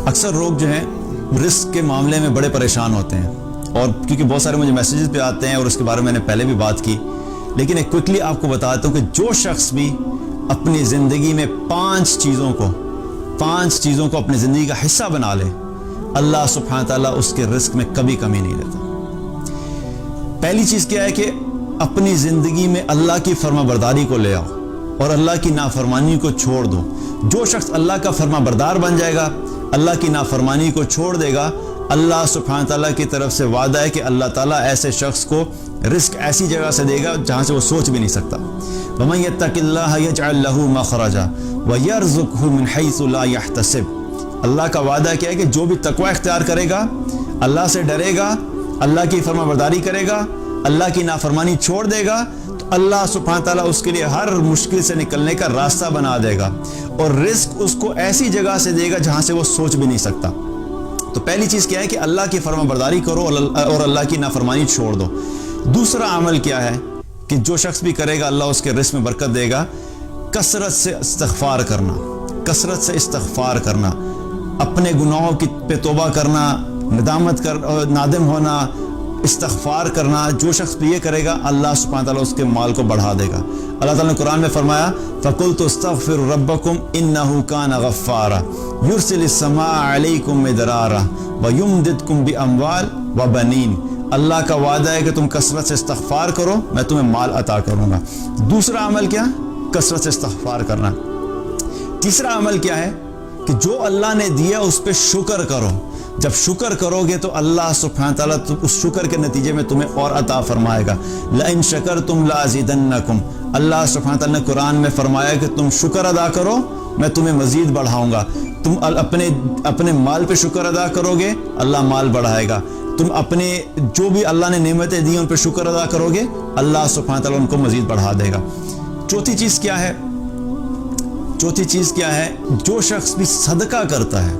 اکثر لوگ جو ہیں رزق کے معاملے میں بڑے پریشان ہوتے ہیں، اور کیونکہ بہت سارے مجھے میسیجز پہ آتے ہیں اور اس کے بارے میں نے پہلے بھی بات کی، لیکن ایک کوئکلی آپ کو بتاتا ہوں کہ جو شخص بھی اپنی زندگی میں پانچ چیزوں کو اپنی زندگی کا حصہ بنا لے، اللہ سبحانہ تعالیٰ اس کے رزق میں کبھی کمی نہیں دیتا۔ پہلی چیز کیا ہے کہ اپنی زندگی میں اللہ کی فرما برداری کو لے آؤ اور اللہ کی نافرمانی کو چھوڑ دو۔ جو شخص اللہ کا فرما بردار بن جائے گا، اللہ کی نافرمانی کو چھوڑ دے گا، اللہ سبحانہ تعالیٰ کی طرف سے وعدہ ہے کہ اللہ تعالیٰ ایسے شخص کو رزق ایسی جگہ سے دے گا جہاں سے وہ سوچ بھی نہیں سکتا۔ وَمَن يَتَّقِ اللَّهَ يَجْعَلْ لَهُ مَخْرَجًا وَيَرْزُقْهُ مِنْ حَيْثُ لَا يَحْتَسِبُ۔ اللہ کا وعدہ کیا ہے کہ جو بھی تقوی اختیار کرے گا، اللہ سے ڈرے گا، اللہ کی فرما برداری کرے گا، اللہ کی نافرمانی چھوڑ دے گا، تو اللہ سبحانہ تعالیٰ اس کے لیے ہر مشکل سے نکلنے کا راستہ بنا دے گا، اور رزق اس کو ایسی جگہ سے دے گا جہاں سے وہ سوچ بھی نہیں سکتا۔ تو پہلی چیز کیا ہے کہ اللہ کی فرما برداری کرو اور اللہ کی نافرمانی چھوڑ دو۔ دوسرا عمل کیا ہے کہ جو شخص بھی کرے گا اللہ اس کے رزق میں برکت دے گا، کثرت سے استغفار کرنا، اپنے گناہوں پہ توبہ کرنا، نادم ہونا، استغفار کرنا۔ جو شخص بھی یہ کرے گا اللہ سبحانہ تعالیٰ اس کے مال کو بڑھا دے گا۔ اللہ تعالیٰ نے قرآن میں فرمایا فَقُلْتُ اسْتَغْفِرُوا رَبَّكُمْ إِنَّهُ كَانَ غَفَّارًا يُرْسِلِ السَّمَاءَ عَلَيْكُمْ مِدْرَارًا وَيُمْدِدْكُمْ بِأَمْوَالٍ وَبَنِينَ۔ اللہ کا وعدہ ہے کہ تم کثرت سے استغفار کرو، میں تمہیں مال عطا کروں گا۔ دوسرا عمل کیا؟ کثرت سے استغفار کرنا۔ تیسرا عمل کیا ہے کہ جو اللہ نے دیا اس پہ شکر کرو۔ جب شکر کرو گے تو اللہ سبحانہ تعالیٰ اس شکر کے نتیجے میں تمہیں اور عطا فرمائے گا۔ لَإِن شَكَرْتُمْ لَأَزِيدَنَّكُمْ۔ اللہ سبحانہ تعالیٰ نے قرآن میں فرمایا کہ تم شکر ادا کرو میں تمہیں مزید بڑھاؤں گا۔ تم اپنے مال پہ شکر ادا کرو گے اللہ مال بڑھائے گا۔ تم اپنے جو بھی اللہ نے نعمتیں دی ان پہ شکر ادا کرو گے اللہ سبحانہ تعالیٰ ان کو مزید بڑھا دے گا۔ چوتھی چیز کیا ہے؟ جو شخص بھی صدقہ کرتا ہے،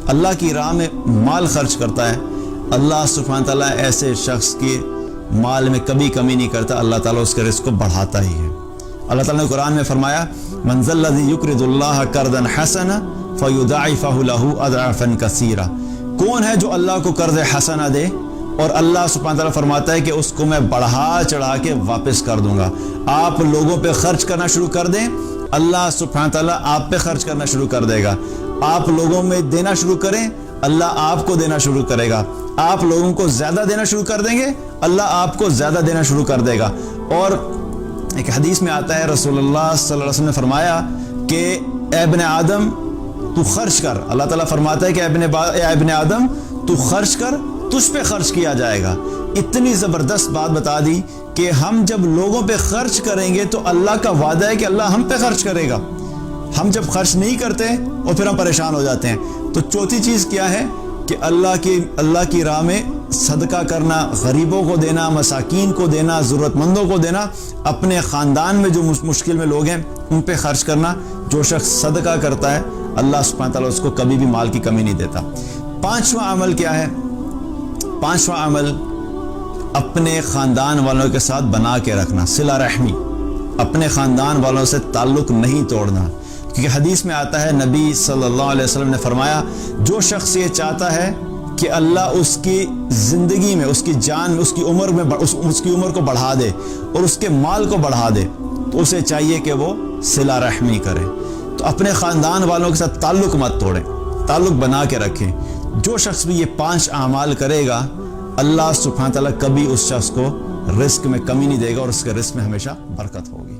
اللہ کی راہ میں مال خرچ کرتا ہے، اللہ سبحانہ تعالیٰ ایسے شخص کے مال میں کبھی کمی نہیں کرتا، اللہ تعالیٰ اس کے رزق کو بڑھاتا ہی ہے۔ اللہ تعالیٰ نے قرآن میں فرمایا مَنْ ذَا الَّذِي يُقْرِضُ اللَّهَ قَرْضًا حَسَنًا فَيُضَاعِفَهُ لَهُ أَضْعَافًا كَثِيرًا۔ کون ہے جو اللہ کو قرض حسنہ دے اور اللہ سبحانہ تعالیٰ فرماتا ہے کہ اس کو میں بڑھا چڑھا کے واپس کر دوں گا۔ آپ لوگوں پہ خرچ کرنا شروع کر دیں، اللہ سبحانہ تعالیٰ آپ پہ خرچ کرنا شروع کر دے گا۔ آپ لوگوں میں دینا شروع کریں اللہ آپ کو دینا شروع کرے گا۔ آپ لوگوں کو زیادہ دینا شروع کر دیں گے اللہ آپ کو زیادہ دینا شروع کر دے گا۔ اور ایک حدیث میں آتا ہے رسول اللہ صلی اللہ علیہ وسلم نے فرمایا کہ اے ابن آدم تو خرچ کر۔ اللہ تعالیٰ فرماتا ہے کہ اے ابن آدم تو خرچ کر، تجھ پہ خرچ کیا جائے گا۔ اتنی زبردست بات بتا دی کہ ہم جب لوگوں پہ خرچ کریں گے تو اللہ کا وعدہ ہے کہ اللہ ہم پہ خرچ کرے گا۔ ہم جب خرچ نہیں کرتے اور پھر ہم پریشان ہو جاتے ہیں۔ تو چوتھی چیز کیا ہے کہ اللہ کی راہ میں صدقہ کرنا، غریبوں کو دینا، مساکین کو دینا، ضرورت مندوں کو دینا، اپنے خاندان میں جو مشکل میں لوگ ہیں ان پہ خرچ کرنا۔ جو شخص صدقہ کرتا ہے اللہ سبحانہ تعالیٰ اس کو کبھی بھی مال کی کمی نہیں دیتا۔ پانچواں عمل کیا ہے؟ پانچواں عمل اپنے خاندان والوں کے ساتھ بنا کے رکھنا، صلہ رحمی، اپنے خاندان والوں سے تعلق نہیں توڑنا۔ کیونکہ حدیث میں آتا ہے نبی صلی اللہ علیہ وسلم نے فرمایا جو شخص یہ چاہتا ہے کہ اللہ اس کی زندگی میں، اس کی جان میں، اس کی عمر کو بڑھا دے اور اس کے مال کو بڑھا دے تو اسے چاہیے کہ وہ صلہ رحمی کرے۔ تو اپنے خاندان والوں کے ساتھ تعلق مت توڑیں، تعلق بنا کے رکھیں۔ جو شخص بھی یہ 5 اعمال کرے گا اللہ سبحانہ تعالیٰ کبھی اس شخص کو رزق میں کمی نہیں دے گا اور اس کے رزق میں ہمیشہ برکت ہوگی۔